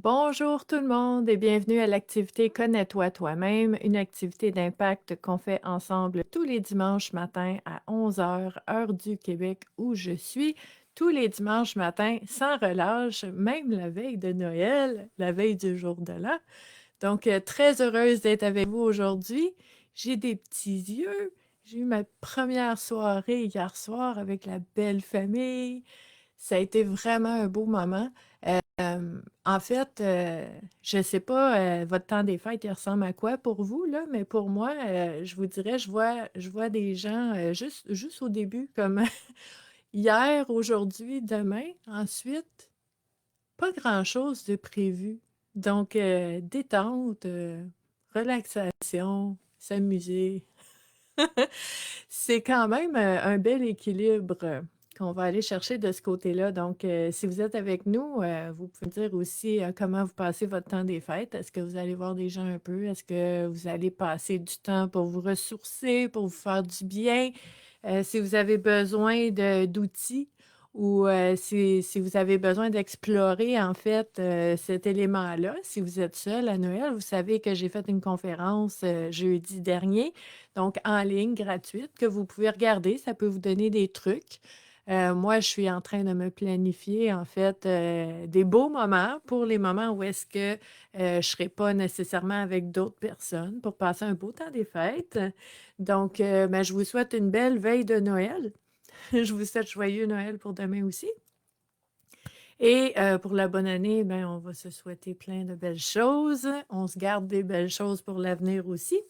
Bonjour tout le monde et bienvenue à l'activité Connais-toi toi-même, une activité d'impact qu'on fait ensemble tous les dimanches matins à 11 heures, heure du Québec où je suis, tous les dimanches matins sans relâche, même la veille de Noël, la veille du jour de l'an. Donc, très heureuse d'être avec vous aujourd'hui. J'ai des petits yeux. J'ai eu ma première soirée hier soir avec la belle famille. Ça a été vraiment un beau moment. En fait, je ne sais pas, votre temps des fêtes, il ressemble à quoi pour vous, là, mais pour moi, je vous dirais, je vois des gens juste au début, comme hier, aujourd'hui, demain. Ensuite, pas grand-chose de prévu. Donc, détente, relaxation, s'amuser. C'est quand même un bel équilibre qu'on va aller chercher de ce côté-là. Donc, si vous êtes avec nous, vous pouvez me dire aussi comment vous passez votre temps des fêtes. Est-ce que vous allez voir des gens un peu? Est-ce que vous allez passer du temps pour vous ressourcer, pour vous faire du bien? Si vous avez besoin d'outils ou si vous avez besoin d'explorer, en fait, cet élément-là, si vous êtes seul à Noël, vous savez que j'ai fait une conférence jeudi dernier, donc en ligne, gratuite, que vous pouvez regarder. Ça peut vous donner des trucs. Moi, je suis en train de me planifier, en fait, des beaux moments pour les moments où est-ce que je ne serai pas nécessairement avec d'autres personnes pour passer un beau temps des fêtes. Donc, ben, je vous souhaite une belle veille de Noël. Je vous souhaite joyeux Noël pour demain aussi. Et pour la bonne année, ben, on va se souhaiter plein de belles choses. On se garde des belles choses pour l'avenir aussi.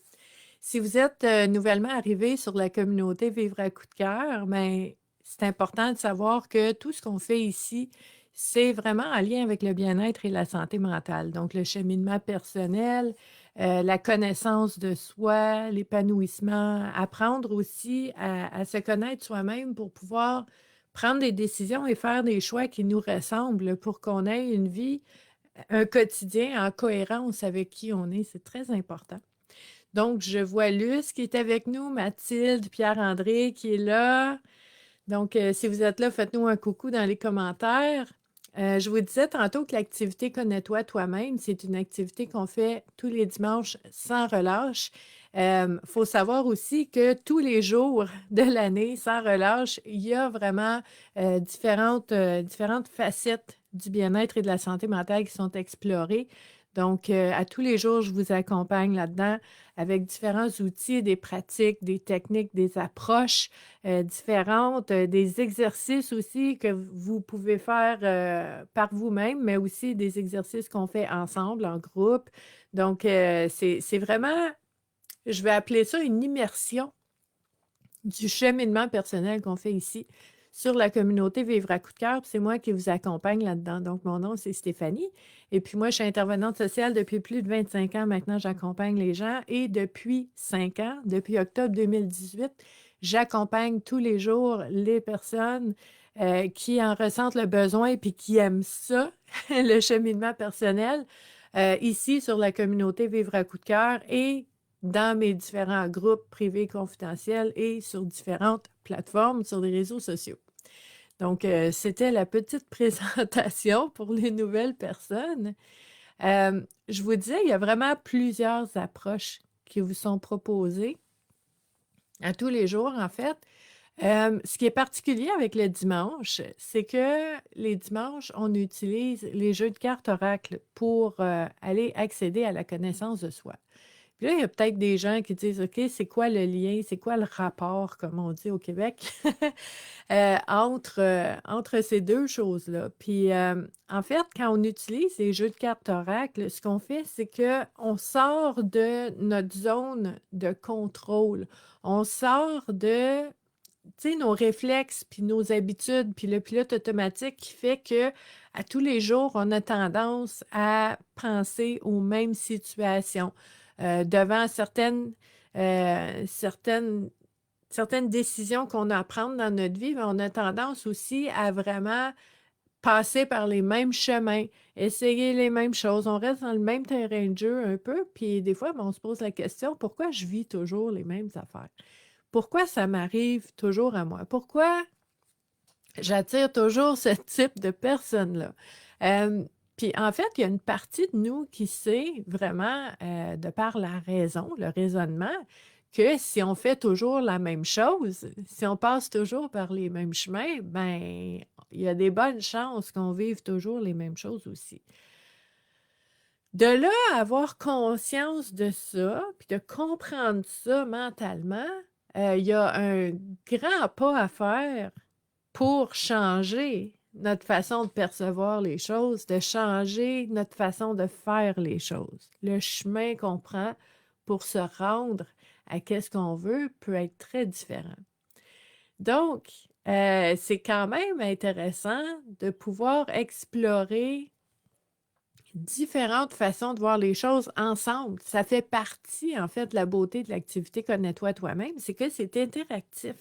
Si vous êtes nouvellement arrivé sur la communauté Vivre à coup de cœur, ben, c'est important de savoir que tout ce qu'on fait ici, c'est vraiment en lien avec le bien-être et la santé mentale. Donc, le cheminement personnel, la connaissance de soi, l'épanouissement, apprendre aussi à se connaître soi-même pour pouvoir prendre des décisions et faire des choix qui nous ressemblent pour qu'on ait une vie, un quotidien en cohérence avec qui on est. C'est très important. Donc, je vois Luce qui est avec nous, Mathilde, Pierre-André qui est là. Donc, si vous êtes là, faites-nous un coucou dans les commentaires. Je vous disais tantôt que l'activité Connais-toi toi-même, c'est une activité qu'on fait tous les dimanches sans relâche. Il faut savoir aussi que tous les jours de l'année, sans relâche, il y a vraiment différentes facettes du bien-être et de la santé mentale qui sont explorées. Donc, à tous les jours, je vous accompagne là-dedans avec différents outils, des pratiques, des techniques, des approches différentes, des exercices aussi que vous pouvez faire par vous-même, mais aussi des exercices qu'on fait ensemble, en groupe. Donc, c'est vraiment, je vais appeler ça une immersion du cheminement personnel qu'on fait ici sur la communauté Vivre à coup de cœur. C'est moi qui vous accompagne là-dedans. Donc, mon nom, c'est Stéphanie. Et puis, moi, je suis intervenante sociale depuis plus de 25 ans. Maintenant, j'accompagne les gens. Et depuis 5 ans, depuis octobre 2018, j'accompagne tous les jours les personnes qui en ressentent le besoin et puis qui aiment ça, le cheminement personnel, ici sur la communauté Vivre à coup de cœur et dans mes différents groupes privés confidentiels et sur différentes plateformes, sur les réseaux sociaux. Donc, c'était la petite présentation pour les nouvelles personnes. Je vous disais, il y a vraiment plusieurs approches qui vous sont proposées à tous les jours, en fait. Ce qui est particulier avec le dimanche, c'est que les dimanches, on utilise les jeux de cartes oracle pour aller accéder à la connaissance de soi. Puis là, il y a peut-être des gens qui disent, OK, c'est quoi le lien, c'est quoi le rapport, comme on dit au Québec, entre ces deux choses-là. Puis, en fait, quand on utilise les jeux de cartes oracle, ce qu'on fait, c'est qu'on sort de notre zone de contrôle. On sort de, tu sais, nos réflexes, puis nos habitudes, puis le pilote automatique qui fait que à tous les jours, on a tendance à penser aux mêmes situations. Devant certaines décisions qu'on a à prendre dans notre vie, mais on a tendance aussi à vraiment passer par les mêmes chemins, essayer les mêmes choses. On reste dans le même terrain de jeu un peu, puis des fois, ben, on se pose la question, pourquoi je vis toujours les mêmes affaires? Pourquoi ça m'arrive toujours à moi? Pourquoi j'attire toujours ce type de personnes-là? Puis en fait, il y a une partie de nous qui sait vraiment, de par la raison, le raisonnement, que si on fait toujours la même chose, si on passe toujours par les mêmes chemins, ben, il y a des bonnes chances qu'on vive toujours les mêmes choses aussi. De là à avoir conscience de ça, puis de comprendre ça mentalement, il y a un grand pas à faire pour changer notre façon de percevoir les choses, de changer notre façon de faire les choses. Le chemin qu'on prend pour se rendre à qu'est-ce qu'on veut peut être très différent. Donc, c'est quand même intéressant de pouvoir explorer différentes façons de voir les choses ensemble. Ça fait partie, en fait, de la beauté de l'activité Connais-toi toi-même, c'est que c'est interactif.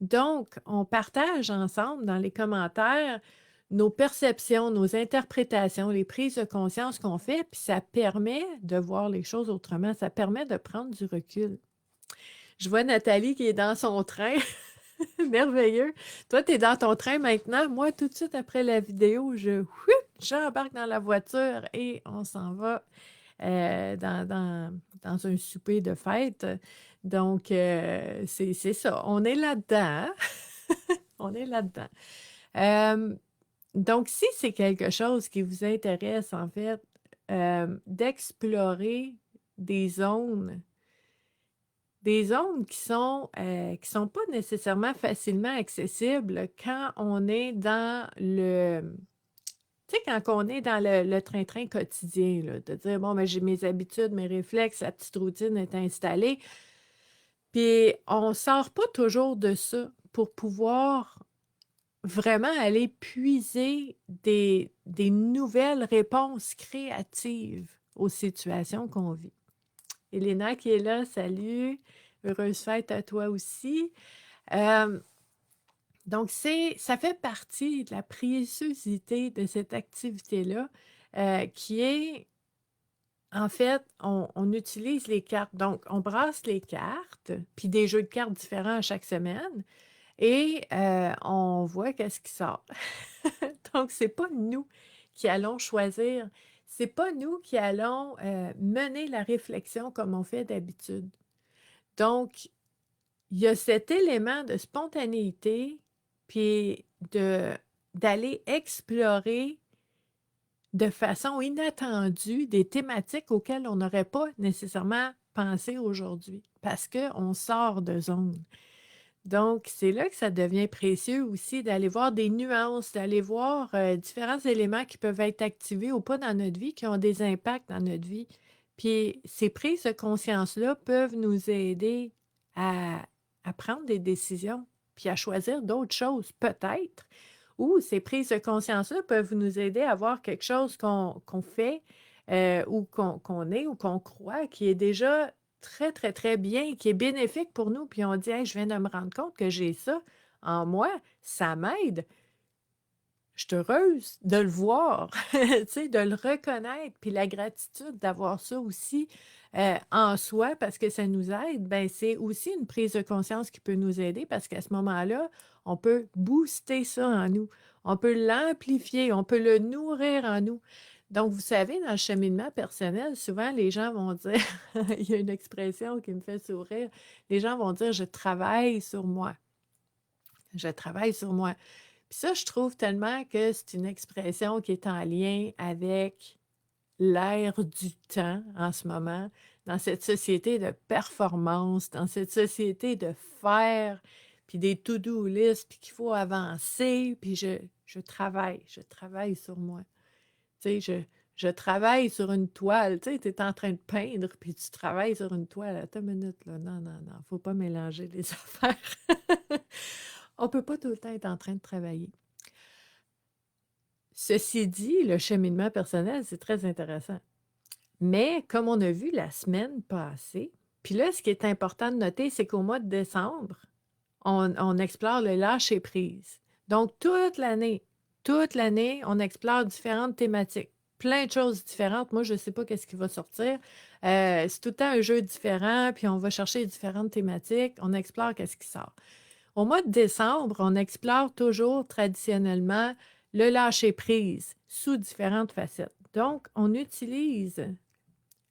Donc, on partage ensemble dans les commentaires nos perceptions, nos interprétations, les prises de conscience qu'on fait, puis ça permet de voir les choses autrement, ça permet de prendre du recul. Je vois Nathalie qui est dans son train. Merveilleux. Toi, tu es dans ton train maintenant. Moi, tout de suite après la vidéo, j'embarque dans la voiture et on s'en va dans un souper de fête. Donc, c'est ça. On est là-dedans. On est là-dedans. Donc, si c'est quelque chose qui vous intéresse, en fait, d'explorer des zones qui sont pas nécessairement facilement accessibles quand on est dans tu sais, quand on est dans le train-train quotidien, là, de dire, bon, ben, j'ai mes habitudes, mes réflexes, la petite routine est installée. Puis, on sort pas toujours de ça pour pouvoir vraiment aller puiser des nouvelles réponses créatives aux situations qu'on vit. Elena qui est là, salut. Heureuse fête à toi aussi. Donc, ça fait partie de la préciosité de cette activité-là, qui est, en fait, on utilise les cartes. Donc, on brasse les cartes, puis des jeux de cartes différents à chaque semaine, et on voit qu'est-ce qui sort. Donc, c'est pas nous qui allons choisir, c'est pas nous qui allons mener la réflexion comme on fait d'habitude. Donc, il y a cet élément de spontanéité, puis d'aller explorer de façon inattendue des thématiques auxquelles on n'aurait pas nécessairement pensé aujourd'hui, parce qu'on sort de zone. Donc, c'est là que ça devient précieux aussi d'aller voir des nuances, d'aller voir différents éléments qui peuvent être activés ou pas dans notre vie, qui ont des impacts dans notre vie. Puis, ces prises de conscience-là peuvent nous aider à prendre des décisions, puis à choisir d'autres choses, peut-être. Ou ces prises de conscience-là peuvent nous aider à voir quelque chose qu'on fait ou qu'on est ou qu'on croit qui est déjà très, très, très bien, qui est bénéfique pour nous. Puis on dit, hey, je viens de me rendre compte que j'ai ça en moi, ça m'aide. Je suis heureuse de le voir, tu sais, de le reconnaître, puis la gratitude d'avoir ça aussi en soi parce que ça nous aide, ben c'est aussi une prise de conscience qui peut nous aider parce qu'à ce moment-là, on peut booster ça en nous, on peut l'amplifier, on peut le nourrir en nous. Donc, vous savez, dans le cheminement personnel, souvent les gens vont dire, il y a une expression qui me fait sourire, les gens vont dire, je travaille sur moi. Je travaille sur moi. Puis ça, je trouve tellement que c'est une expression qui est en lien avec l'ère du temps en ce moment, dans cette société de performance, dans cette société de faire, puis des to-do list, puis qu'il faut avancer, puis je travaille sur moi. Tu sais, je travaille sur une toile. Tu sais, tu es en train de peindre, puis tu travailles sur une toile. Attends une minute, là. Non, non, non, faut pas mélanger les affaires. On peut pas tout le temps être en train de travailler. Ceci dit, le cheminement personnel, c'est très intéressant. Mais comme on a vu la semaine passée, puis là, ce qui est important de noter, c'est qu'au mois de décembre, on explore le lâcher-prise. Donc, toute l'année, on explore différentes thématiques, plein de choses différentes. Moi, je ne sais pas qu'est-ce qui va sortir. C'est tout le temps un jeu différent, puis on va chercher différentes thématiques, on explore qu'est-ce qui sort. Au mois de décembre, on explore toujours traditionnellement le lâcher-prise sous différentes facettes. Donc, on utilise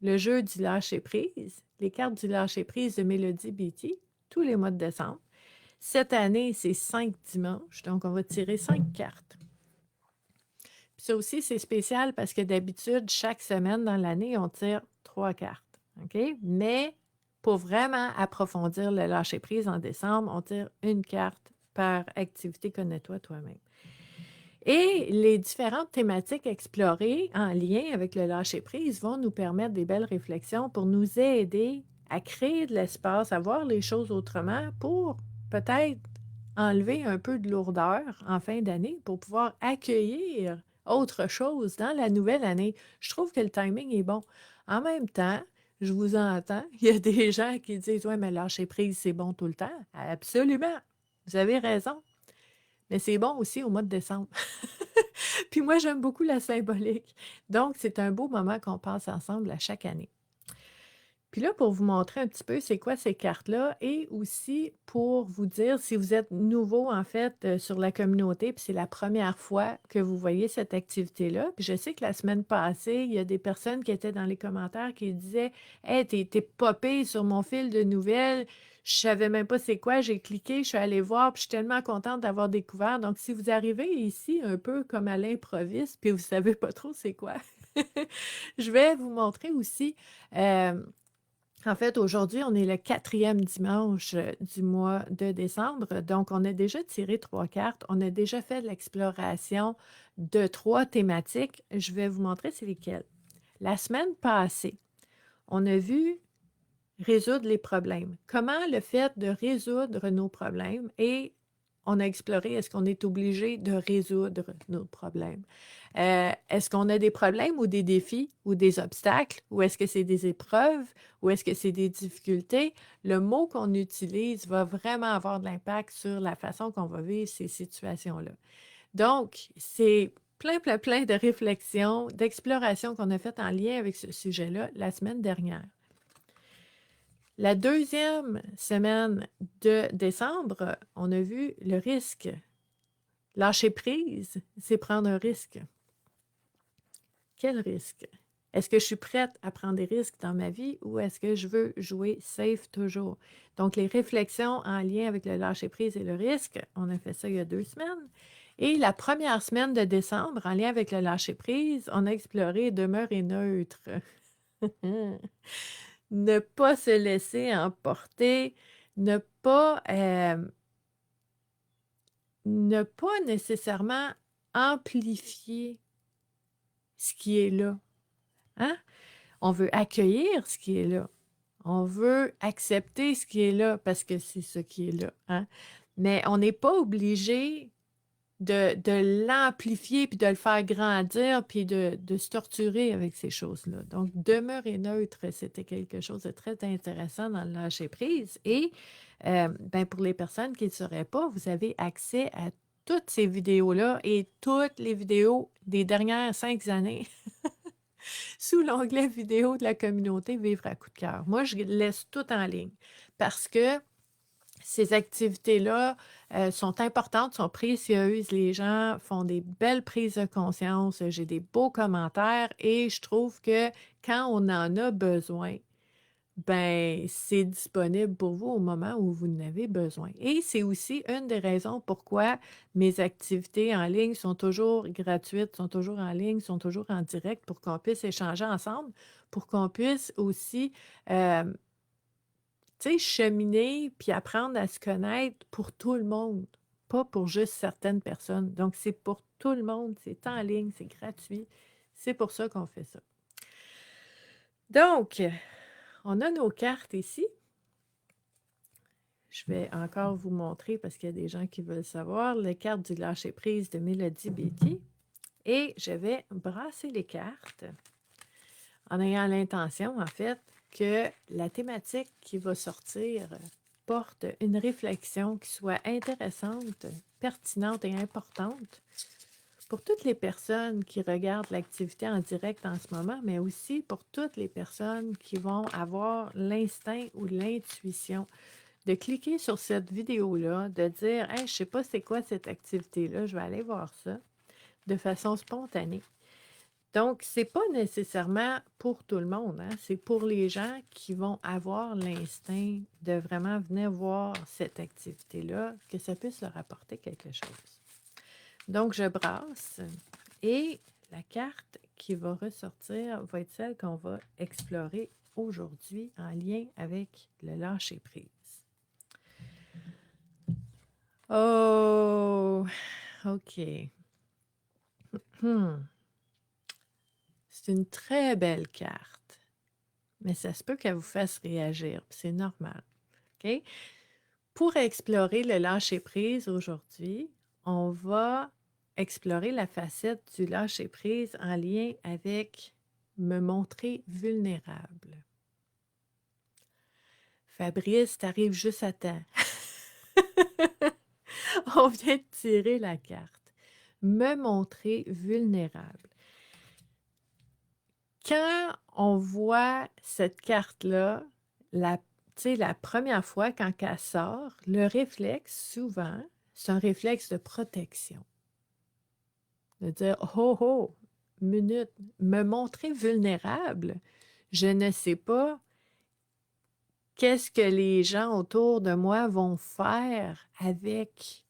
le jeu du lâcher-prise, les cartes du lâcher-prise de Mélodie Beatty, tous les mois de décembre. Cette année, c'est 5 dimanches, donc on va tirer 5 cartes. Puis ça aussi, c'est spécial parce que d'habitude, chaque semaine dans l'année, on tire 3 cartes. OK? Mais pour vraiment approfondir le lâcher-prise en décembre, on tire une carte par activité Connais-toi toi-même. Et les différentes thématiques explorées en lien avec le lâcher-prise vont nous permettre des belles réflexions pour nous aider à créer de l'espace, à voir les choses autrement pour peut-être enlever un peu de lourdeur en fin d'année pour pouvoir accueillir autre chose dans la nouvelle année. Je trouve que le timing est bon. En même temps, je vous entends, il y a des gens qui disent « Ouais, mais lâcher prise, c'est bon tout le temps. » Absolument, vous avez raison. Mais c'est bon aussi au mois de décembre. Puis moi, j'aime beaucoup la symbolique. Donc, c'est un beau moment qu'on passe ensemble à chaque année. Puis là, pour vous montrer un petit peu c'est quoi ces cartes-là et aussi pour vous dire si vous êtes nouveau, en fait, sur la communauté, puis c'est la première fois que vous voyez cette activité-là. Puis je sais que la semaine passée, il y a des personnes qui étaient dans les commentaires qui disaient « Hey, t'es popé sur mon fil de nouvelles. Je savais même pas c'est quoi. J'ai cliqué, je suis allée voir, puis je suis tellement contente d'avoir découvert. » Donc, si vous arrivez ici un peu comme à l'improviste, puis vous savez pas trop c'est quoi, je vais vous montrer aussi... en fait, aujourd'hui, on est le 4e dimanche du mois de décembre. Donc, on a déjà tiré 3 cartes. On a déjà fait de l'exploration de 3 thématiques. Je vais vous montrer c'est lesquelles. La semaine passée, on a vu résoudre les problèmes. Comment le fait de résoudre nos problèmes et on a exploré est-ce qu'on est obligé de résoudre nos problèmes. Est-ce qu'on a des problèmes ou des défis ou des obstacles ou est-ce que c'est des épreuves ou est-ce que c'est des difficultés? Le mot qu'on utilise va vraiment avoir de l'impact sur la façon qu'on va vivre ces situations-là. Donc, c'est plein de réflexions, d'explorations qu'on a faites en lien avec ce sujet-là la semaine dernière. La 2e semaine de décembre, on a vu le risque. Lâcher prise, c'est prendre un risque. Quel risque? Est-ce que je suis prête à prendre des risques dans ma vie ou est-ce que je veux jouer safe toujours? Donc, les réflexions en lien avec le lâcher prise et le risque, on a fait ça il y a 2 semaines. Et la première semaine de décembre, en lien avec le lâcher prise, on a exploré demeurer neutre. Ne pas se laisser emporter, ne pas nécessairement amplifier ce qui est là. Hein? On veut accueillir ce qui est là. On veut accepter ce qui est là parce que c'est ce qui est là. Hein? Mais on n'est pas obligé de l'amplifier puis de le faire grandir puis de se torturer avec ces choses-là. Donc, demeurer neutre, c'était quelque chose de très intéressant dans le lâcher-prise. Et ben, pour les personnes qui ne le sauraient pas, vous avez accès à toutes ces vidéos-là et toutes les vidéos des dernières 5 années sous l'onglet vidéo de la communauté Vivre à coup de cœur. Moi, je laisse tout en ligne parce que ces activités-là sont importantes, sont précieuses. Les gens font des belles prises de conscience. J'ai des beaux commentaires et je trouve que quand on en a besoin, ben c'est disponible pour vous au moment où vous en avez besoin. Et c'est aussi une des raisons pourquoi mes activités en ligne sont toujours gratuites, sont toujours en ligne, sont toujours en direct pour qu'on puisse échanger ensemble, pour qu'on puisse aussi tu sais, cheminer puis apprendre à se connaître pour tout le monde, pas pour juste certaines personnes. Donc, c'est pour tout le monde, c'est en ligne, c'est gratuit. C'est pour ça qu'on fait ça. Donc, on a nos cartes ici. Je vais encore vous montrer parce qu'il y a des gens qui veulent savoir les cartes du lâcher-prise de Mélodie Beatty. Et je vais brasser les cartes en ayant l'intention, en fait, que la thématique qui va sortir porte une réflexion qui soit intéressante, pertinente et importante pour toutes les personnes qui regardent l'activité en direct en ce moment, mais aussi pour toutes les personnes qui vont avoir l'instinct ou l'intuition de cliquer sur cette vidéo-là, de dire « Hey, je ne sais pas c'est quoi cette activité-là, je vais aller voir ça. » de façon spontanée. Donc, c'est pas nécessairement pour tout le monde, hein. C'est pour les gens qui vont avoir l'instinct de vraiment venir voir cette activité-là, que ça puisse leur apporter quelque chose. Donc, je brasse et la carte qui va ressortir va être celle qu'on va explorer aujourd'hui en lien avec le lâcher-prise. Oh, OK. C'est une très belle carte, mais ça se peut qu'elle vous fasse réagir, puis c'est normal. OK? Pour explorer le lâcher-prise aujourd'hui, on va explorer la facette du lâcher-prise en lien avec me montrer vulnérable. Fabrice, t'arrives juste à temps. On vient de tirer la carte. Me montrer vulnérable. Quand on voit cette carte-là, la première fois, quand elle sort, le réflexe, souvent, c'est un réflexe de protection. De dire, oh, oh, minute, me montrer vulnérable, je ne sais pas qu'est-ce que les gens autour de moi vont faire avec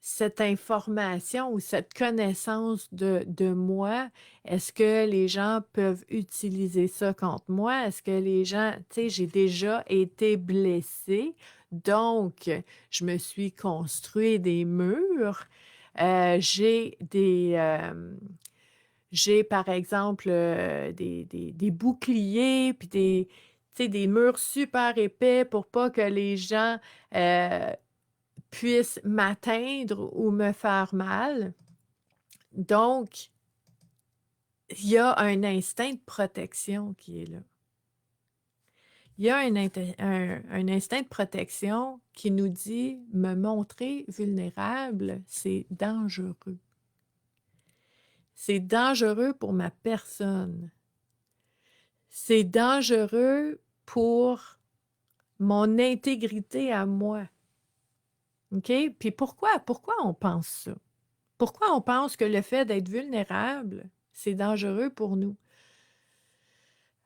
cette information ou cette connaissance de moi. Est-ce que les gens peuvent utiliser ça contre moi? Est-ce que les gens, tu sais, j'ai déjà été blessée, donc je me suis construit des murs. J'ai par exemple des boucliers, puis des murs super épais pour pas que les gens puissent m'atteindre ou me faire mal. Donc, il y a un instinct de protection qui est là. Il y a un instinct de protection qui nous dit me montrer vulnérable, c'est dangereux. C'est dangereux pour ma personne. C'est dangereux pour mon intégrité à moi. OK? Puis pourquoi on pense ça? Pourquoi on pense que le fait d'être vulnérable, c'est dangereux pour nous?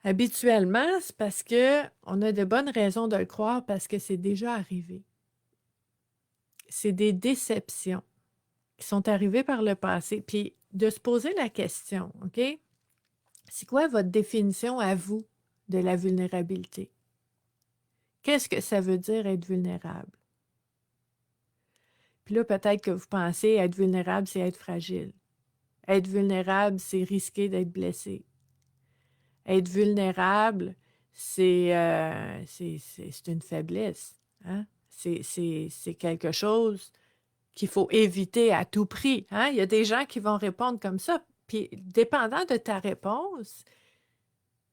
Habituellement, c'est parce qu'on a de bonnes raisons de le croire parce que c'est déjà arrivé. C'est des déceptions qui sont arrivées par le passé. Puis de se poser la question, OK? C'est quoi votre définition à vous de la vulnérabilité? Qu'est-ce que ça veut dire être vulnérable? Puis là, peut-être que vous pensez être vulnérable, c'est être fragile. Être vulnérable, c'est risquer d'être blessé. Être vulnérable, c'est une faiblesse. Hein? C'est quelque chose qu'il faut éviter à tout prix. Hein? Il y a des gens qui vont répondre comme ça. Puis, dépendant de ta réponse,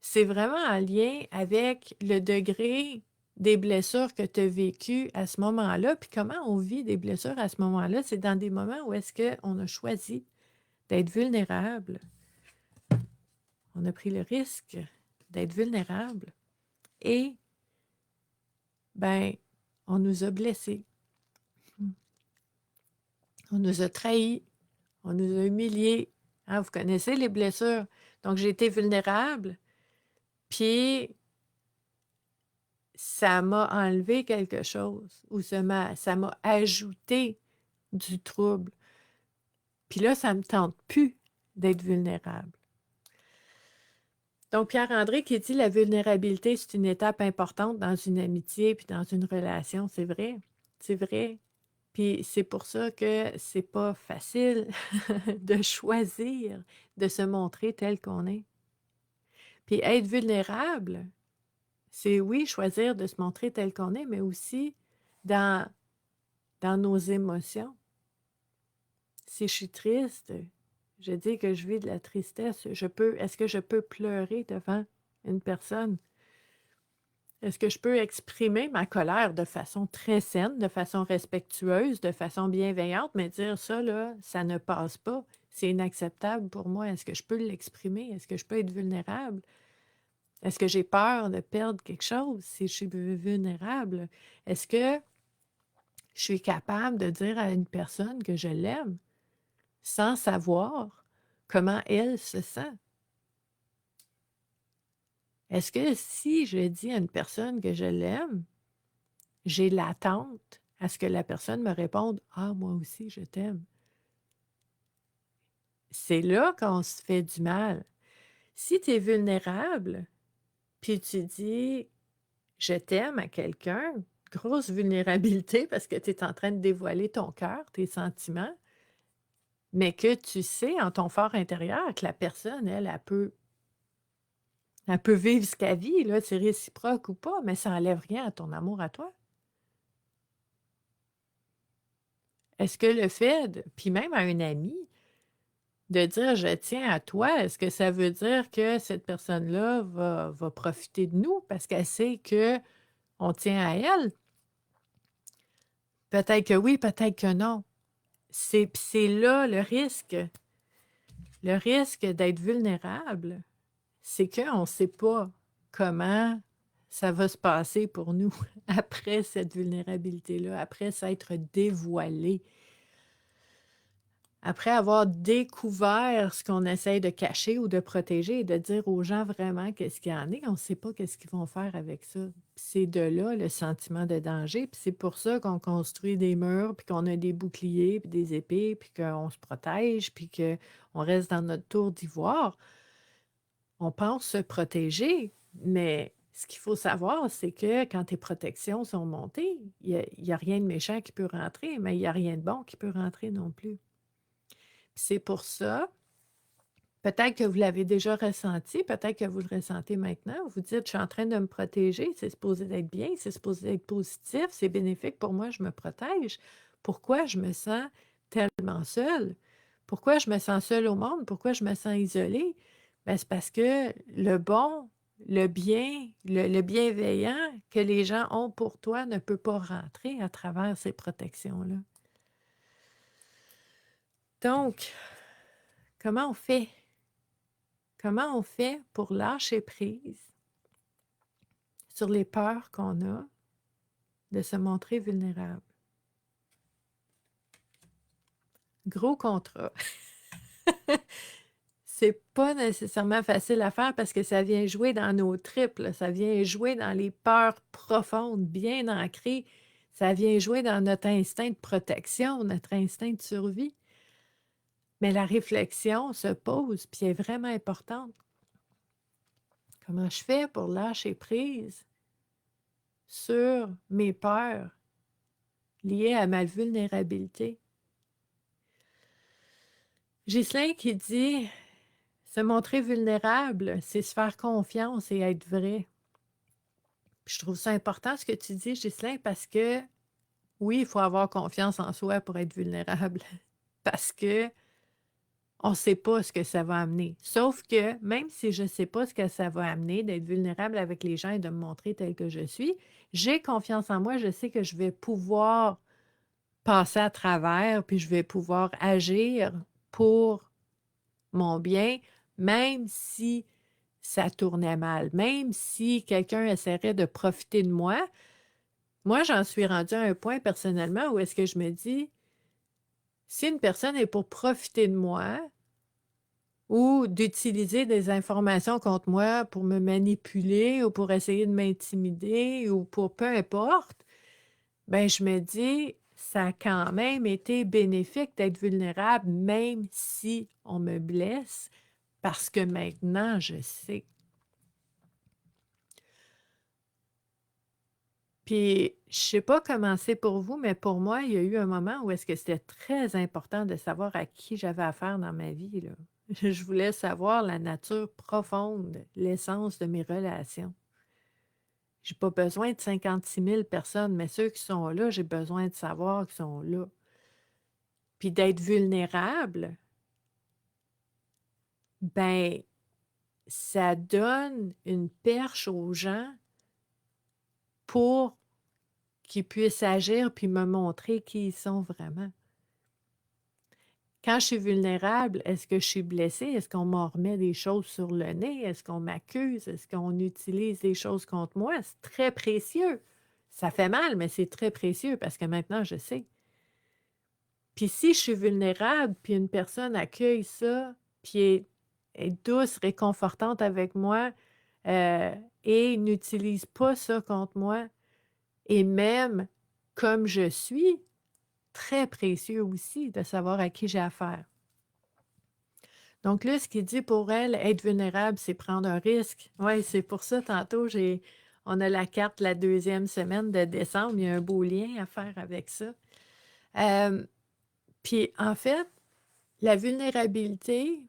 c'est vraiment en lien avec le degré des blessures que tu as vécues à ce moment-là. Puis, comment on vit des blessures à ce moment-là? C'est dans des moments où est-ce qu'on a choisi d'être vulnérable. On a pris le risque d'être vulnérable et, ben, on nous a blessés. On nous a trahis. On nous a humiliés. Hein, vous connaissez les blessures. Donc, j'ai été vulnérable, puis ça m'a enlevé quelque chose ou ça m'a ajouté du trouble. Puis là, ça ne me tente plus d'être vulnérable. Donc, Pierre-André qui dit la vulnérabilité, c'est une étape importante dans une amitié puis dans une relation. C'est vrai. C'est vrai. Puis c'est pour ça que c'est pas facile de choisir de se montrer tel qu'on est. Puis être vulnérable, c'est oui, choisir de se montrer tel qu'on est, mais aussi dans nos émotions. Si je suis triste, je dis que je vis de la tristesse. Est-ce que je peux pleurer devant une personne? Est-ce que je peux exprimer ma colère de façon très saine, de façon respectueuse, de façon bienveillante, mais dire ça, là, ça ne passe pas. C'est inacceptable pour moi. Est-ce que je peux l'exprimer? Est-ce que je peux être vulnérable? Est-ce que j'ai peur de perdre quelque chose si je suis vulnérable? Est-ce que je suis capable de dire à une personne que je l'aime? sans savoir comment elle se sent. Est-ce que si je dis à une personne que je l'aime, j'ai l'attente à ce que la personne me réponde: «Ah, moi aussi, je t'aime». C'est là qu'on se fait du mal. Si tu es vulnérable, puis tu dis: «Je t'aime» à quelqu'un, grosse vulnérabilité parce que tu es en train de dévoiler ton cœur, tes sentiments, mais que tu sais en ton fort intérieur que la personne, elle peut vivre ce qu'elle vit, là, c'est réciproque ou pas, mais ça enlève rien à ton amour à toi. Est-ce que le fait puis même à un ami, de dire: «Je tiens à toi», est-ce que ça veut dire que cette personne-là va profiter de nous parce qu'elle sait qu'on tient à elle? Peut-être que oui, peut-être que non. C'est là le risque. Le risque d'être vulnérable, c'est qu'on ne sait pas comment ça va se passer pour nous après cette vulnérabilité-là, après s'être dévoilé. Après avoir découvert ce qu'on essaye de cacher ou de protéger et de dire aux gens vraiment qu'est-ce qu'il y en est, on ne sait pas qu'est-ce qu'ils vont faire avec ça. Puis c'est de là le sentiment de danger. Puis c'est pour ça qu'on construit des murs, puis qu'on a des boucliers, puis des épées, puis qu'on se protège, puis qu'on reste dans notre tour d'ivoire. On pense se protéger, mais ce qu'il faut savoir, c'est que quand tes protections sont montées, il y a rien de méchant qui peut rentrer, mais il y a rien de bon qui peut rentrer non plus. Puis c'est pour ça, peut-être que vous l'avez déjà ressenti, peut-être que vous le ressentez maintenant. Vous dites: «Je suis en train de me protéger, c'est supposé d'être bien, c'est supposé être positif, c'est bénéfique pour moi, je me protège. Pourquoi je me sens tellement seule? Pourquoi je me sens seule au monde? Pourquoi je me sens isolée?» Ben, c'est parce que le bon, le bien, le bienveillant que les gens ont pour toi ne peut pas rentrer à travers ces protections-là. Donc, comment on fait? Comment on fait pour lâcher prise sur les peurs qu'on a de se montrer vulnérable? Gros contrat. C'est pas nécessairement facile à faire parce que ça vient jouer dans nos tripes, là. Ça vient jouer dans les peurs profondes, bien ancrées. Ça vient jouer dans notre instinct de protection, notre instinct de survie. Mais la réflexion se pose, puis elle est vraiment importante. Comment je fais pour lâcher prise sur mes peurs liées à ma vulnérabilité? Ghislain qui dit: «Se montrer vulnérable, c'est se faire confiance et être vrai». Puis je trouve ça important ce que tu dis, Ghislain, parce que oui, il faut avoir confiance en soi pour être vulnérable. Parce que on ne sait pas ce que ça va amener. Sauf que même si je ne sais pas ce que ça va amener d'être vulnérable avec les gens et de me montrer tel que je suis, j'ai confiance en moi, je sais que je vais pouvoir passer à travers, puis je vais pouvoir agir pour mon bien, même si ça tournait mal, même si quelqu'un essaierait de profiter de moi. Moi, j'en suis rendue à un point personnellement où est-ce que je me dis, si une personne est pour profiter de moi ou d'utiliser des informations contre moi pour me manipuler ou pour essayer de m'intimider ou pour peu importe, ben je me dis, ça a quand même été bénéfique d'être vulnérable, même si on me blesse, parce que maintenant, je sais. Puis, je sais pas comment c'est pour vous, mais pour moi, il y a eu un moment où est-ce que c'était très important de savoir à qui j'avais affaire dans ma vie, là. Je voulais savoir la nature profonde, l'essence de mes relations. J'ai pas besoin de 56 000 personnes, mais ceux qui sont là, j'ai besoin de savoir qu'ils sont là. Puis d'être vulnérable, ben, ça donne une perche aux gens pour qu'ils puissent agir puis me montrer qui ils sont vraiment. Quand je suis vulnérable, est-ce que je suis blessée? Est-ce qu'on m'en remet des choses sur le nez? Est-ce qu'on m'accuse? Est-ce qu'on utilise des choses contre moi? C'est très précieux. Ça fait mal, mais c'est très précieux parce que maintenant, je sais. Puis si je suis vulnérable, puis une personne accueille ça, puis est douce, réconfortante avec moi, heu et n'utilise pas ça contre moi et même comme je suis, très précieux aussi de savoir à qui j'ai affaire. Donc là, ce qu'il dit pour elle, être vulnérable, c'est prendre un risque. Ouais, c'est pour ça tantôt on a la carte la deuxième semaine de décembre, il y a un beau lien à faire avec ça. Hem, puis en fait, la vulnérabilité,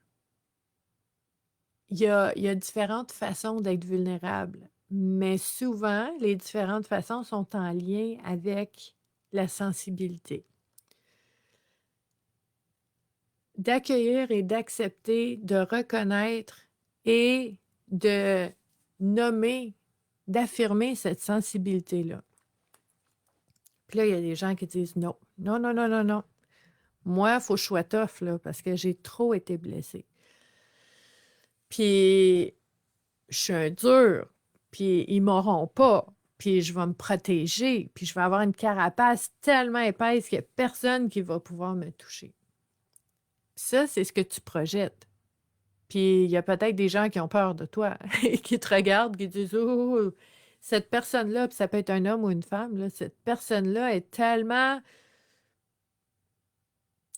il y a différentes façons d'être vulnérable, mais souvent, les différentes façons sont en lien avec la sensibilité. D'accueillir et d'accepter, de reconnaître et de nommer, d'affirmer cette sensibilité-là. Puis là, il y a des gens qui disent: «Non, non, non, non, non, non. Moi, il faut que je sois tough, là, parce que j'ai trop été blessée. Puis je suis un dur, puis ils m'auront pas, puis je vais me protéger, puis je vais avoir une carapace tellement épaisse qu'il y a personne qui va pouvoir me toucher». Puis ça, c'est ce que tu projettes. Puis il y a peut-être des gens qui ont peur de toi et qui te regardent, qui disent: «Oh, cette personne-là», puis ça peut être un homme ou une femme, là, «cette personne-là est tellement,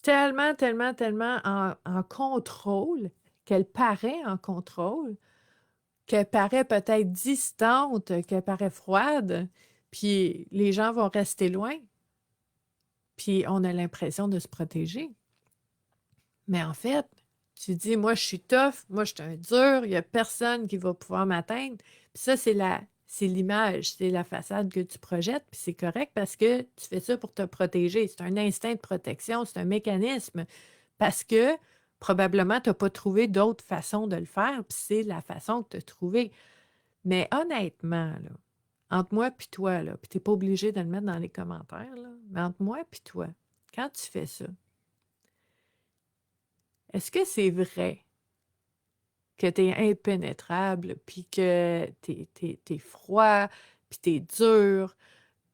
tellement, tellement, tellement en contrôle qu'elle paraît en contrôle, qu'elle paraît peut-être distante, qu'elle paraît froide, puis les gens vont rester loin, puis on a l'impression de se protéger». Mais en fait, tu dis: «Moi, je suis tough, moi, je suis un dur, il y a personne qui va pouvoir m'atteindre». Puis ça, c'est l'image, c'est la façade que tu projettes, puis c'est correct parce que tu fais ça pour te protéger. C'est un instinct de protection, c'est un mécanisme parce que probablement tu as pas trouvé d'autre façon de le faire, puis c'est la façon que tu as trouvée. Mais honnêtement, là, entre moi puis toi, là, puis tu es pas obligé de le mettre dans les commentaires, là, mais entre moi puis toi, quand tu fais ça, est-ce que c'est vrai que tu es impénétrable, puis que tu es froid, puis tu es dur,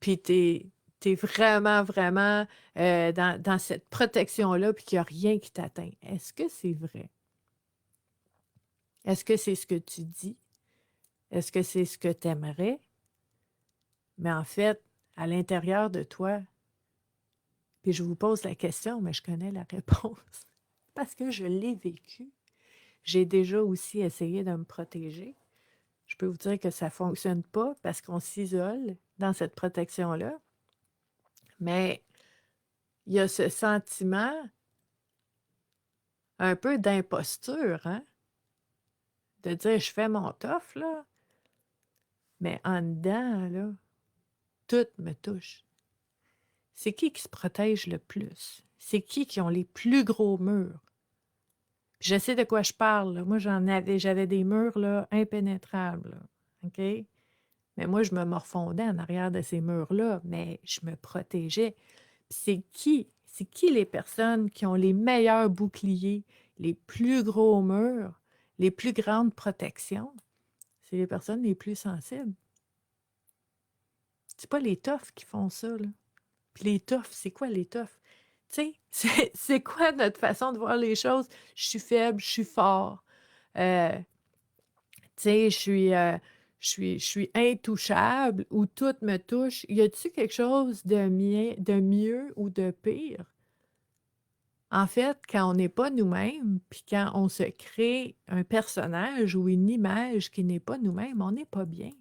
puis tu es vraiment, vraiment, dans cette protection-là, puis qu'il y a rien qui t'atteint? Est-ce que c'est vrai? Est-ce que c'est ce que tu dis? Est-ce que c'est ce que tu aimerais? Mais en fait, à l'intérieur de toi, puis je vous pose la question, mais je connais la réponse parce que je l'ai vécu. J'ai déjà aussi essayé de me protéger. Je peux vous dire que ça ne fonctionne pas parce qu'on s'isole dans cette protection-là. Mais il y a ce sentiment un peu d'imposture, hein? De dire je fais mon tough, là, mais en dedans, là, tout me touche. C'est qui se protège le plus? C'est qui ont les plus gros murs? Puis je sais de quoi je parle, là. Moi, j'avais des murs là, impénétrables, là, OK? Mais moi, je me morfondais en arrière de ces murs-là, mais je me protégeais. Puis c'est qui les personnes qui ont les meilleurs boucliers, les plus gros murs, les plus grandes protections? C'est les personnes les plus sensibles. C'est pas les toughs qui font ça, là. Puis les toughs, c'est quoi les toughs? Tu sais, c'est quoi notre façon de voir les choses? Je suis faible, je suis fort. Euh, Tu sais, je suis intouchable ou tout me touche. Y a-t-il quelque chose de mieux ou de pire? En fait, quand on n'est pas nous-mêmes, puis quand on se crée un personnage ou une image qui n'est pas nous-mêmes, on n'est pas bien.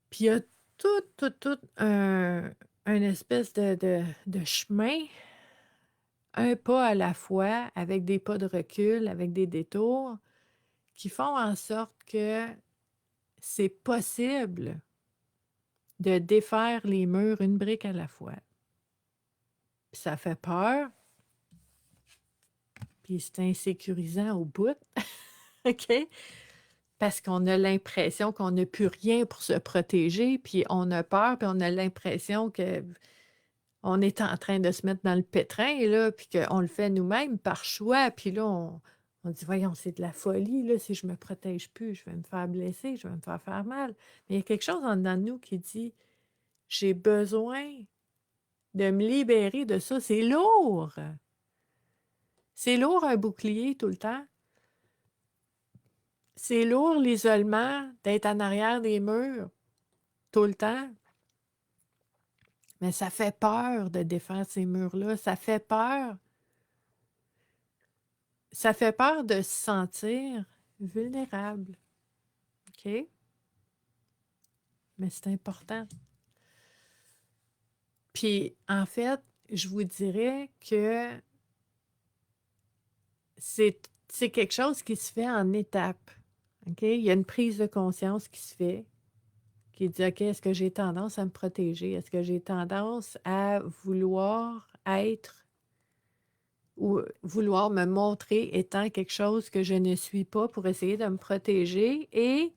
Puis il y a tout un espèce de chemin, un pas à la fois, avec des pas de recul, avec des détours, qui font en sorte que c'est possible de défaire les murs une brique à la fois. Puis ça fait peur, puis c'est insécurisant au bout, OK? Parce qu'on a l'impression qu'on n'a plus rien pour se protéger, puis on a peur, puis on a l'impression que on est en train de se mettre dans le pétrin, là, puis qu'on le fait nous-mêmes par choix, puis là, on dit, voyons, c'est de la folie, là, si je me protège plus, je vais me faire blesser, je vais me faire mal. Mais il y a quelque chose en dedans de nous qui dit, j'ai besoin de me libérer de ça. C'est lourd. C'est lourd un bouclier tout le temps. C'est lourd l'isolement, d'être en arrière des murs tout le temps. Mais ça fait peur de défaire ces murs-là. Ça fait peur. Ça fait peur de se sentir vulnérable. OK? Mais c'est important. Puis, en fait, je vous dirais que c'est quelque chose qui se fait en étapes. OK? Il y a une prise de conscience qui se fait, qui dit, OK, est-ce que j'ai tendance à me protéger? Est-ce que j'ai tendance à vouloir être ou vouloir me montrer étant quelque chose que je ne suis pas pour essayer de me protéger? Et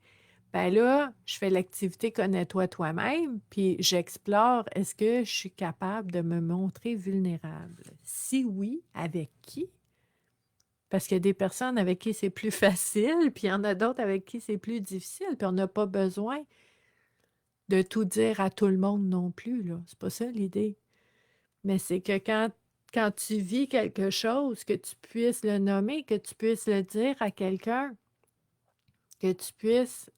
ben là, je fais l'activité connais-toi toi-même, puis j'explore, est-ce que je suis capable de me montrer vulnérable? Si oui, avec qui? Parce qu'il y a des personnes avec qui c'est plus facile, puis il y en a d'autres avec qui c'est plus difficile, puis on n'a pas besoin de tout dire à tout le monde non plus, là. C'est pas ça l'idée. Mais c'est que quand tu vis quelque chose, que tu puisses le nommer, que tu puisses le dire à quelqu'un, que tu puisses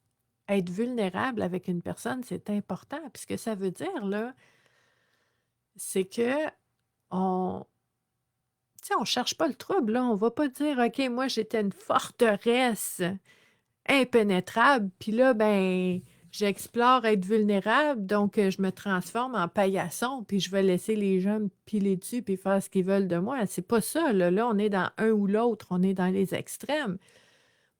être vulnérable avec une personne, c'est important. Puis ce que ça veut dire, là, c'est que on, tu sais, on cherche pas le trouble, là. On va pas dire, OK, moi, j'étais une forteresse impénétrable, puis là, ben, j'explore être vulnérable, donc je me transforme en paillasson, puis je vais laisser les gens me piler dessus puis faire ce qu'ils veulent de moi. C'est pas ça, là. Là, on est dans un ou l'autre, on est dans les extrêmes.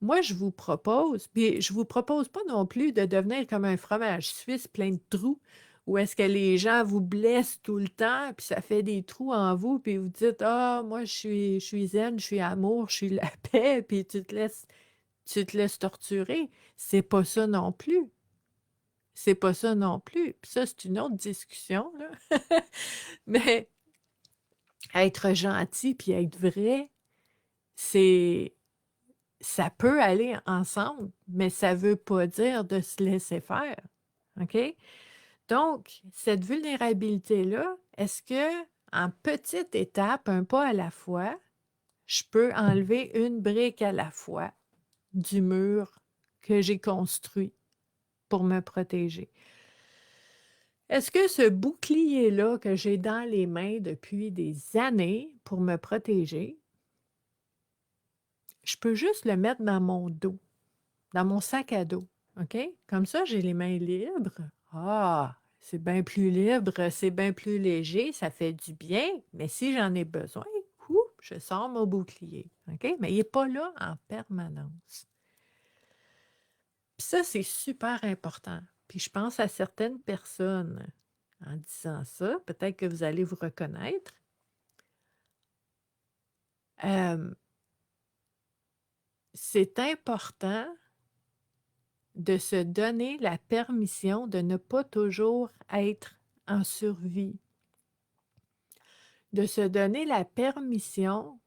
Moi, je vous propose, puis je vous propose pas non plus de devenir comme un fromage suisse plein de trous, où est-ce que les gens vous blessent tout le temps, puis ça fait des trous en vous, puis vous dites, ah, moi, je suis zen, je suis amour, je suis la paix, puis tu te laisses torturer. C'est pas ça non plus. C'est pas ça non plus. Puis ça, c'est une autre discussion, là. Mais être gentil puis être vrai, c'est ça peut aller ensemble, mais ça veut pas dire de se laisser faire. OK? Donc, cette vulnérabilité-là, est-ce que en petite étape, un pas à la fois, je peux enlever une brique à la fois du mur que j'ai construit pour me protéger? Est-ce que ce bouclier-là que j'ai dans les mains depuis des années pour me protéger, je peux juste le mettre dans mon dos, dans mon sac à dos, OK? Comme ça, j'ai les mains libres. Ah, c'est bien plus libre, c'est bien plus léger, ça fait du bien, mais si j'en ai besoin, je sors mon bouclier, OK? Mais il n'est pas là en permanence. Puis ça, c'est super important. Puis je pense à certaines personnes en disant ça, peut-être que vous allez vous reconnaître. C'est important de se donner la permission de ne pas toujours être en survie, de se donner la permission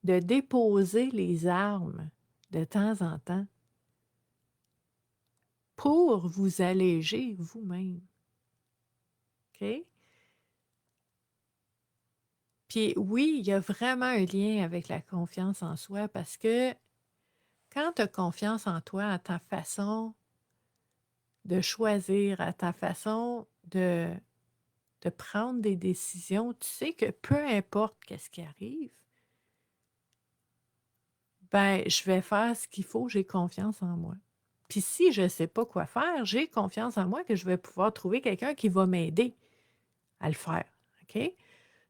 de déposer les armes de temps en temps pour vous alléger vous-même. OK? Puis oui, il y a vraiment un lien avec la confiance en soi parce que quand tu as confiance en toi, à ta façon de choisir, à ta façon de prendre des décisions, tu sais que peu importe qu'est-ce qui arrive, ben, je vais faire ce qu'il faut, j'ai confiance en moi. Puis si je ne sais pas quoi faire, j'ai confiance en moi que je vais pouvoir trouver quelqu'un qui va m'aider à le faire. OK?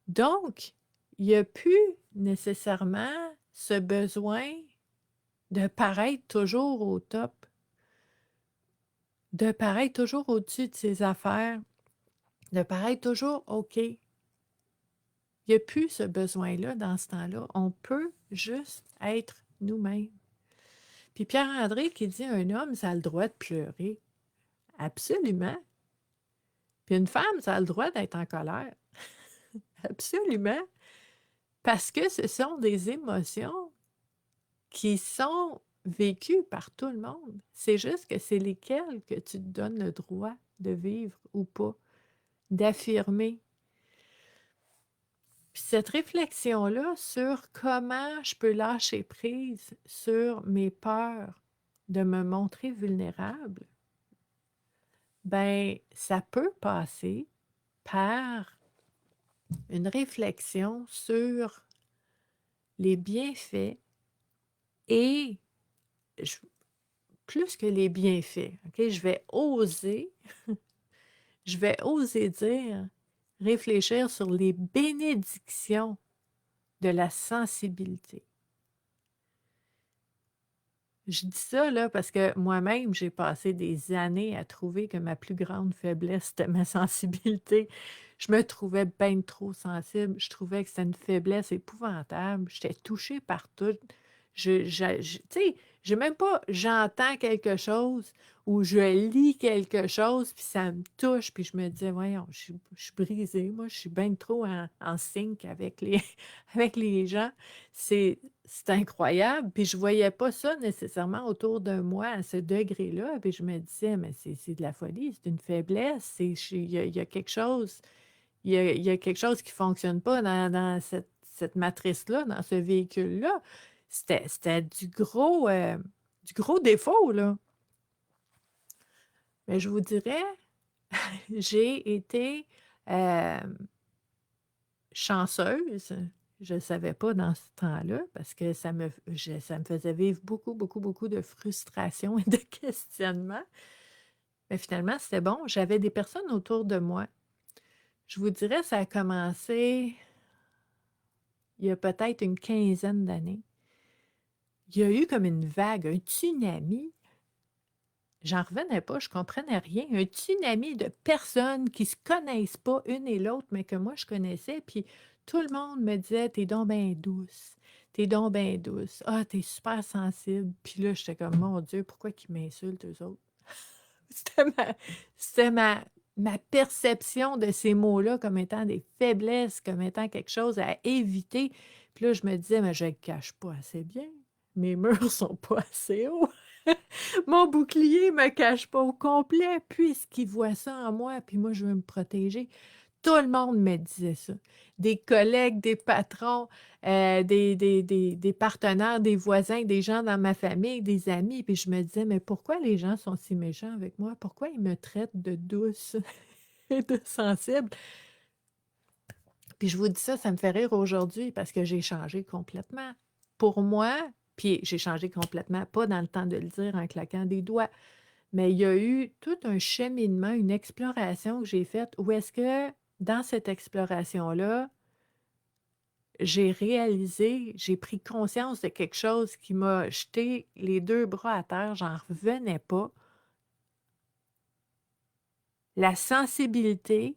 Donc, il n'y a plus nécessairement ce besoin de paraître toujours au top, de paraître toujours au-dessus de ses affaires, de paraître toujours OK. Il n'y a plus ce besoin-là dans ce temps-là. On peut juste être nous-mêmes. Puis Pierre-André qui dit un homme, ça a le droit de pleurer. Absolument. Puis une femme, ça a le droit d'être en colère. Absolument. Parce que ce sont des émotions qui sont vécues par tout le monde. C'est juste que c'est lesquelles que tu te donnes le droit de vivre ou pas, d'affirmer. Puis cette réflexion-là sur comment je peux lâcher prise sur mes peurs de me montrer vulnérable, ben ça peut passer par une réflexion sur les bienfaits et je plus que les bienfaits, OK? Je vais oser dire, réfléchir sur les bénédictions de la sensibilité. Je dis ça là parce que moi-même, j'ai passé des années à trouver que ma plus grande faiblesse, c'était ma sensibilité. Je me trouvais bien trop sensible. Je trouvais que c'était une faiblesse épouvantable. J'étais touchée par tout. Tu sais, j'ai même pas, j'entends quelque chose ou je lis quelque chose, puis ça me touche, puis je me dis, voyons, je suis brisée. Moi, je suis bien trop en sync avec avec les gens. C'est, c'est incroyable, puis je voyais pas ça nécessairement autour de moi à ce degré-là, puis je me disais: «Mais c'est de la folie, c'est une faiblesse, il y a quelque chose il y a quelque chose qui fonctionne pas dans cette matrice-là, dans ce véhicule-là». C'était du gros défaut, là. Mais je vous dirais, j'ai été, hem chanceuse, je ne savais pas dans ce temps-là parce que ça me faisait vivre beaucoup, beaucoup, beaucoup de frustration et de questionnement. Mais finalement, c'était bon. J'avais des personnes autour de moi. Je vous dirais, ça a commencé il y a peut-être une quinzaine d'années. Il y a eu comme une vague, un tsunami. J'en revenais pas, je comprenais rien. Un tsunami de personnes qui se connaissent pas une et l'autre, mais que moi je connaissais. Puis tout le monde me disait: «T'es donc bien douce, t'es donc bien douce. Ah, t'es super sensible». Puis là, j'étais comme: «Mon Dieu, pourquoi qu'ils m'insultent eux autres?» C'était c'était ma perception de ces mots-là comme étant des faiblesses, comme étant quelque chose à éviter. Puis là, je me disais: «Mais je le cache pas assez bien. Mes murs sont pas assez hauts». Mon bouclier me cache pas au complet puisqu'il voit ça en moi, puis moi, je veux me protéger. Tout le monde me disait ça. Des collègues, des patrons, des partenaires, des voisins, des gens dans ma famille, des amis. Puis je me disais, mais pourquoi les gens sont si méchants avec moi? Pourquoi ils me traitent de douce et de sensible? Puis je vous dis ça, ça me fait rire aujourd'hui parce que j'ai changé complètement. Pour moi, puis j'ai changé complètement, pas dans le temps de le dire en claquant des doigts, mais il y a eu tout un cheminement, une exploration que j'ai faite où est-ce que dans cette exploration-là, j'ai réalisé, j'ai pris conscience de quelque chose qui m'a jeté les 2 bras à terre, j'en revenais pas. La sensibilité,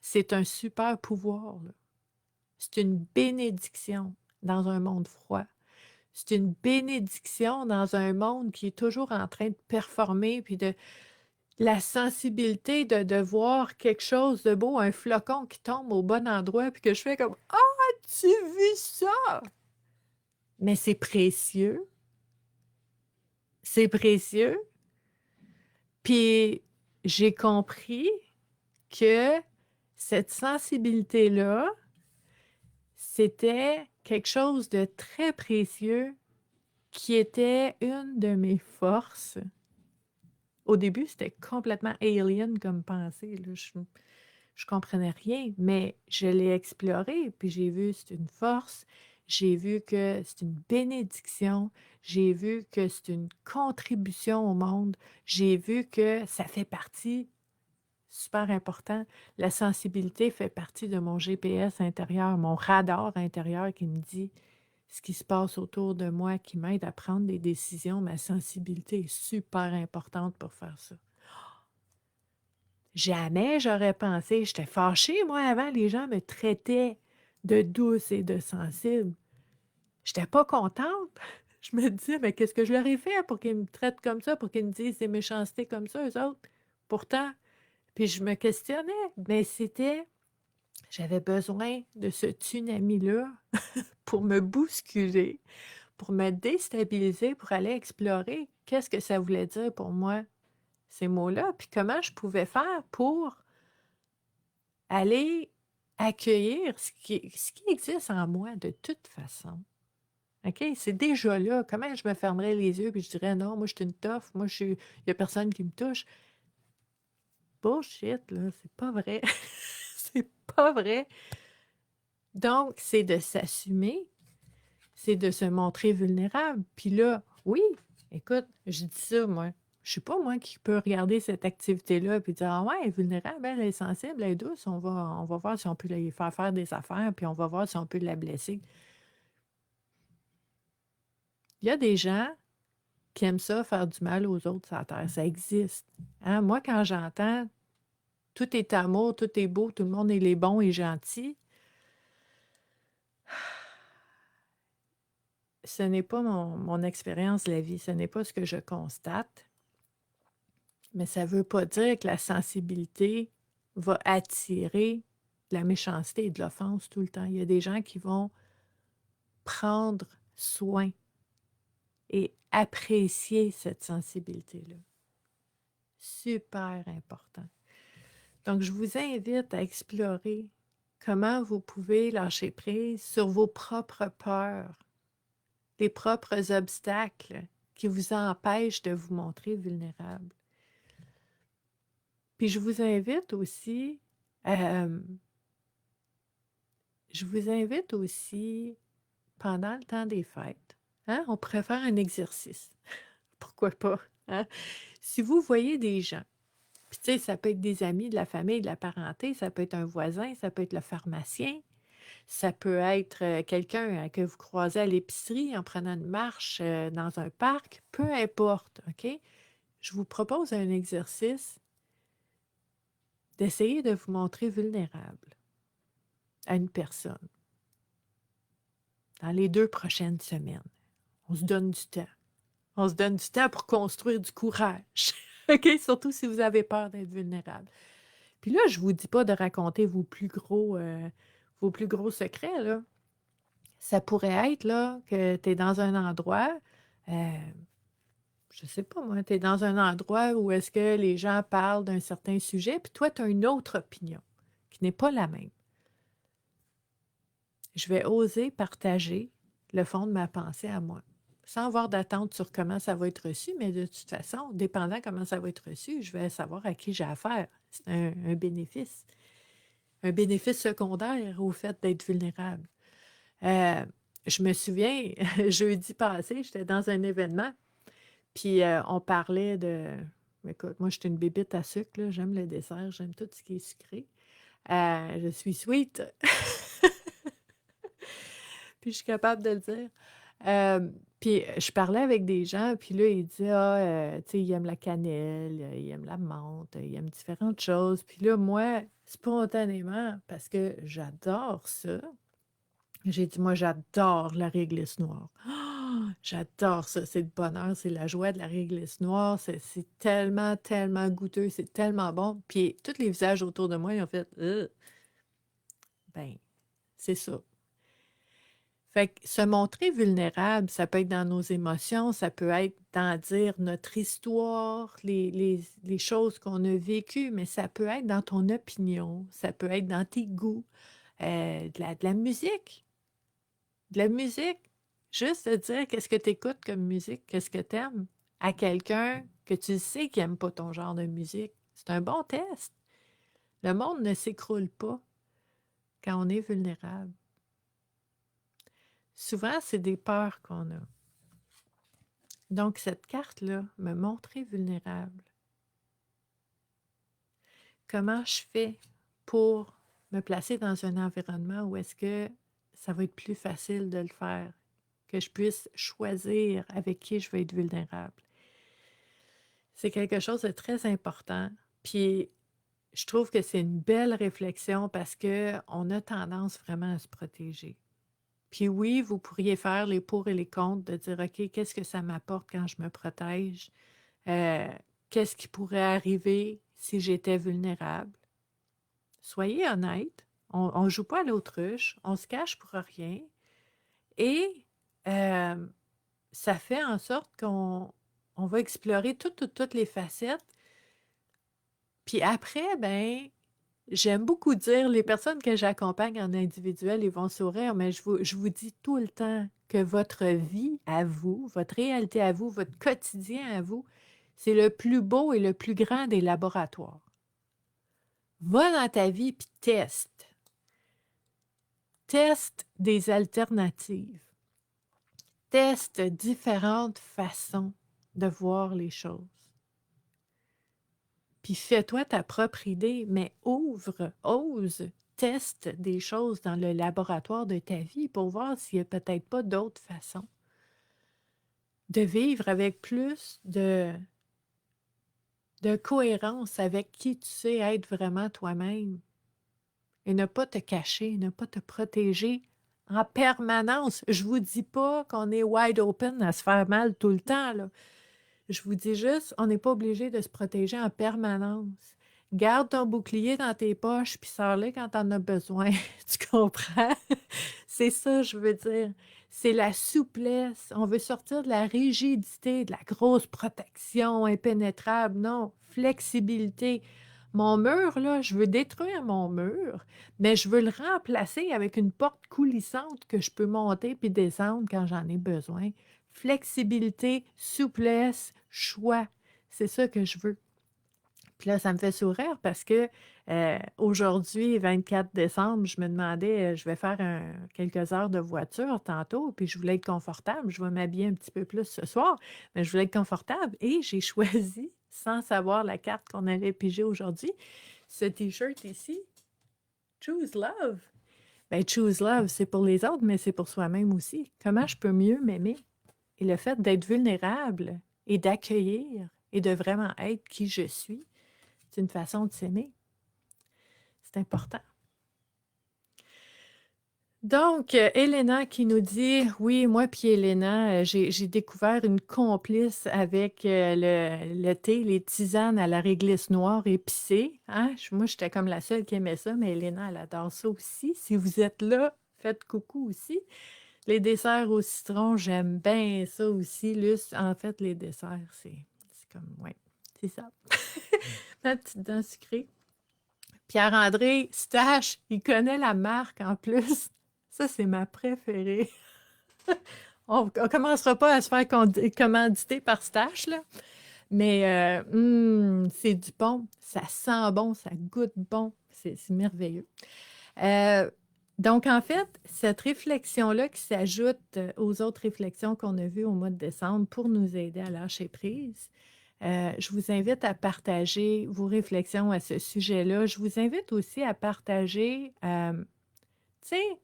c'est un super pouvoir, là. C'est une bénédiction dans un monde froid. C'est une bénédiction dans un monde qui est toujours en train de performer, puis de la sensibilité de voir quelque chose de beau, un flocon qui tombe au bon endroit, puis que je fais comme: «Ah, tu vu ça?» Mais c'est précieux, puis j'ai compris que cette sensibilité-là, c'était quelque chose de très précieux qui était une de mes forces. Au début, c'était complètement alien comme pensée, là, je comprenais rien, mais je l'ai exploré, puis j'ai vu c'est une force, j'ai vu que c'est une bénédiction, j'ai vu que c'est une contribution au monde, j'ai vu que ça fait partie, super important, la sensibilité fait partie de mon GPS intérieur, mon radar intérieur qui me dit ce qui se passe autour de moi, qui m'aide à prendre des décisions. Ma sensibilité est super importante pour faire ça. Jamais j'aurais pensé, j'étais fâchée, moi, avant, les gens me traitaient de douce et de sensible. J'étais pas contente. Je me disais: «Mais qu'est-ce que je leur ai fait pour qu'ils me traitent comme ça, pour qu'ils me disent des méchancetés comme ça, eux autres?» Pourtant, puis je me questionnais, mais j'avais besoin de ce tsunami-là pour me bousculer, pour me déstabiliser, pour aller explorer qu'est-ce que ça voulait dire pour moi, ces mots-là, puis comment je pouvais faire pour aller accueillir ce qui existe en moi de toute façon. OK? C'est déjà là. Comment je me fermerais les yeux puis je dirais: «Non, moi, je suis une tough, moi, il y a personne qui me touche». Bullshit, là, c'est pas vrai. C'est pas vrai. Donc, c'est de s'assumer, c'est de se montrer vulnérable. Puis là, oui, écoute, je dis ça, moi. Je suis pas moi qui peux regarder cette activité-là puis dire: «Ah ouais, elle est vulnérable, elle est sensible, elle est douce, on va voir si on peut lui faire faire des affaires, puis on va voir si on peut la blesser». Il y a des gens qui aiment ça, faire du mal aux autres sur la terre. Ça existe. Hein? Moi, quand j'entends tout est amour, tout est beau, tout le monde est les bons et gentils, ce n'est pas mon expérience de la vie, ce n'est pas ce que je constate, mais ça ne veut pas dire que la sensibilité va attirer de la méchanceté et de l'offense tout le temps. Il y a des gens qui vont prendre soin et apprécier cette sensibilité-là. Super important. Donc, je vous invite à explorer comment vous pouvez lâcher prise sur vos propres peurs, les propres obstacles qui vous empêchent de vous montrer vulnérable. Puis euh, je vous invite aussi pendant le temps des fêtes, hein, on pourrait faire un exercice. Pourquoi pas? Hein? Si vous voyez des gens, puis tu sais, ça peut être des amis, de la famille, de la parenté, ça peut être un voisin, ça peut être le pharmacien, ça peut être quelqu'un que vous croisez à l'épicerie en prenant une marche dans un parc, peu importe, OK? Je vous propose un exercice d'essayer de vous montrer vulnérable à une personne dans les 2 prochaines semaines. On se donne du temps. On se donne du temps pour construire du courage. OK? Surtout si vous avez peur d'être vulnérable. Puis là, je ne vous dis pas de raconter vos plus gros secrets, là. Ça pourrait être là, que tu es dans un endroit, euh, je sais pas moi, tu es dans un endroit où est-ce que les gens parlent d'un certain sujet, puis toi, tu as une autre opinion qui n'est pas la même. Je vais oser partager le fond de ma pensée à moi, sans avoir d'attente sur comment ça va être reçu, mais de toute façon, dépendant comment ça va être reçu, je vais savoir à qui j'ai affaire. C'est un bénéfice secondaire au fait d'être vulnérable. Euh, je me souviens, jeudi passé, j'étais dans un événement, puis on parlait de... Écoute, moi, je suis une bébite à sucre, là. J'aime le dessert, j'aime tout ce qui est sucré. Je suis sweet, puis je suis capable de le dire. Puis je parlais avec des gens, puis là, ils disaient, ah, tu sais, ils aiment la cannelle, ils aiment la menthe, ils aiment différentes choses. Puis là, moi, spontanément, parce que j'adore ça, j'ai dit, moi, j'adore la réglisse noire. Ah, j'adore ça, c'est le bonheur, c'est la joie de la réglisse noire, c'est tellement, tellement goûteux, c'est tellement bon. Puis tous les visages autour de moi, ils ont fait, ben, c'est ça. Fait que se montrer vulnérable, ça peut être dans nos émotions, ça peut être dans dire notre histoire, les choses qu'on a vécues, mais ça peut être dans ton opinion, ça peut être dans tes goûts, de la musique. De la musique. Juste de dire qu'est-ce que tu écoutes comme musique, qu'est-ce que tu aimes à quelqu'un que tu sais qui n'aime pas ton genre de musique. C'est un bon test. Le monde ne s'écroule pas quand on est vulnérable. Souvent, c'est des peurs qu'on a. Donc, cette carte-là, me montrer vulnérable. Comment je fais pour me placer dans un environnement où est-ce que ça va être plus facile de le faire, que je puisse choisir avec qui je vais être vulnérable. C'est quelque chose de très important. Puis, je trouve que c'est une belle réflexion parce qu'on a tendance vraiment à se protéger. Puis oui, vous pourriez faire les pour et les contre, de dire, OK, qu'est-ce que ça m'apporte quand je me protège? Euh, Qu'est-ce qui pourrait arriver si j'étais vulnérable? Soyez honnête. On ne joue pas à l'autruche. On se cache pour rien. Et euh, ça fait en sorte qu'on va explorer toutes les facettes. Puis après, ben, J'aime beaucoup dire, les personnes que j'accompagne en individuel, ils vont sourire, mais je vous dis tout le temps que votre vie à vous, votre réalité à vous, votre quotidien à vous, c'est le plus beau et le plus grand des laboratoires. Va dans ta vie puis teste. Teste des alternatives. Teste différentes façons de voir les choses. Puis fais-toi ta propre idée, mais ose, teste des choses dans le laboratoire de ta vie pour voir s'il n'y a peut-être pas d'autres façons de vivre avec plus de cohérence avec qui tu sais être vraiment toi-même et ne pas te cacher, ne pas te protéger en permanence. Je vous dis pas qu'on est wide open à se faire mal tout le temps, là. Je vous dis juste, on n'est pas obligé de se protéger en permanence. Garde ton bouclier dans tes poches, puis sors-le quand t'en as besoin. Tu comprends? C'est ça, je veux dire. C'est la souplesse. On veut sortir de la rigidité, de la grosse protection impénétrable. Non, flexibilité. Mon mur, là, je veux détruire mon mur, mais je veux le remplacer avec une porte coulissante que je peux monter puis descendre quand j'en ai besoin. Flexibilité, souplesse, choix. C'est ça que je veux. Puis là, ça me fait sourire parce que aujourd'hui, 24 décembre, je me demandais, je vais faire quelques heures de voiture tantôt, puis je voulais être confortable. Je vais m'habiller un petit peu plus ce soir, mais je voulais être confortable et j'ai choisi, sans savoir la carte qu'on allait piger aujourd'hui, ce T-shirt ici, Choose Love. Ben, Choose Love, c'est pour les autres, mais c'est pour soi-même aussi. Comment je peux mieux m'aimer? Et le fait d'être vulnérable et d'accueillir et de vraiment être qui je suis, c'est une façon de s'aimer. C'est important. Donc, Elena qui nous dit, oui, moi puis Elena, j'ai découvert une complice avec le thé, les tisanes à la réglisse noire épicée. Hein? Moi, j'étais comme la seule qui aimait ça, mais Elena, elle adore ça aussi. Si vous êtes là, faites coucou aussi. Les desserts au citron, j'aime bien ça aussi. Luce, en fait, les desserts, c'est comme, ouais, c'est ça. Ma petite dent sucrée. Pierre-André Stache, il connaît la marque en plus. Ça, c'est ma préférée. On ne commencera pas à se faire commanditer par Stache, là. Mais c'est du bon. Ça sent bon, ça goûte bon. C'est merveilleux. Donc, en fait, cette réflexion-là qui s'ajoute aux autres réflexions qu'on a vues au mois de décembre pour nous aider à lâcher prise, je vous invite à partager vos réflexions à ce sujet-là. Je vous invite aussi à partager, tu sais,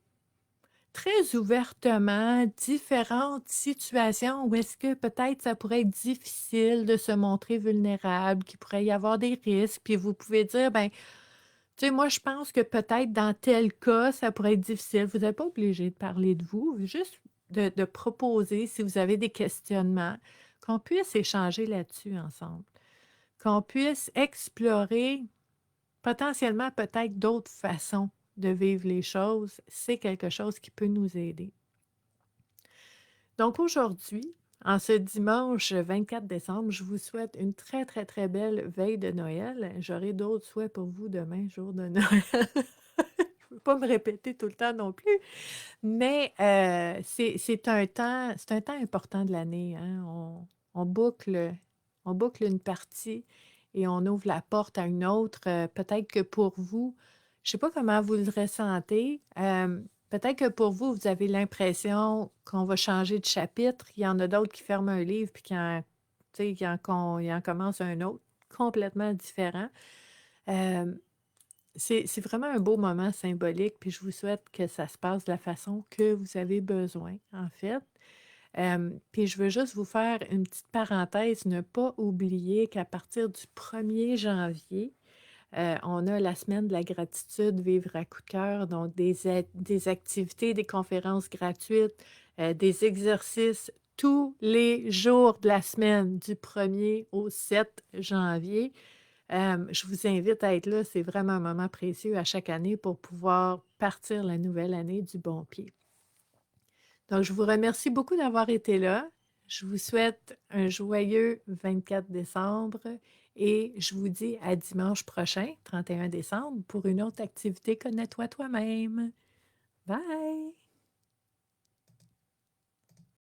très ouvertement différentes situations où est-ce que peut-être ça pourrait être difficile de se montrer vulnérable, qu'il pourrait y avoir des risques, puis vous pouvez dire, ben, tu sais, moi, je pense que peut-être dans tel cas, ça pourrait être difficile. Vous n'êtes pas obligé de parler de vous, juste de proposer, si vous avez des questionnements, qu'on puisse échanger là-dessus ensemble, qu'on puisse explorer potentiellement peut-être d'autres façons de vivre les choses. C'est quelque chose qui peut nous aider. Donc aujourd'hui, en ce dimanche 24 décembre, je vous souhaite une très, très, très belle veille de Noël. J'aurai d'autres souhaits pour vous demain, jour de Noël. Je ne veux pas me répéter tout le temps non plus, mais c'est un temps important de l'année, hein. On boucle une partie et on ouvre la porte à une autre. Peut-être que pour vous, je ne sais pas comment vous le ressentez, peut-être que pour vous, vous avez l'impression qu'on va changer de chapitre. Il y en a d'autres qui ferment un livre puis tu sais, il en commence un autre complètement différent. Euh, c'est vraiment un beau moment symbolique, puis je vous souhaite que ça se passe de la façon que vous avez besoin, en fait. Puis je veux juste vous faire une petite parenthèse, ne pas oublier qu'à partir du 1er janvier, on a la semaine de la gratitude, vivre à coup de cœur, donc des activités, des conférences gratuites, des exercices tous les jours de la semaine, du 1er au 7 janvier. Je vous invite à être là. C'est vraiment un moment précieux à chaque année pour pouvoir partir la nouvelle année du bon pied. Donc, je vous remercie beaucoup d'avoir été là. Je vous souhaite un joyeux 24 décembre et je vous dis à dimanche prochain, 31 décembre, pour une autre activité Connais-toi toi-même. Bye!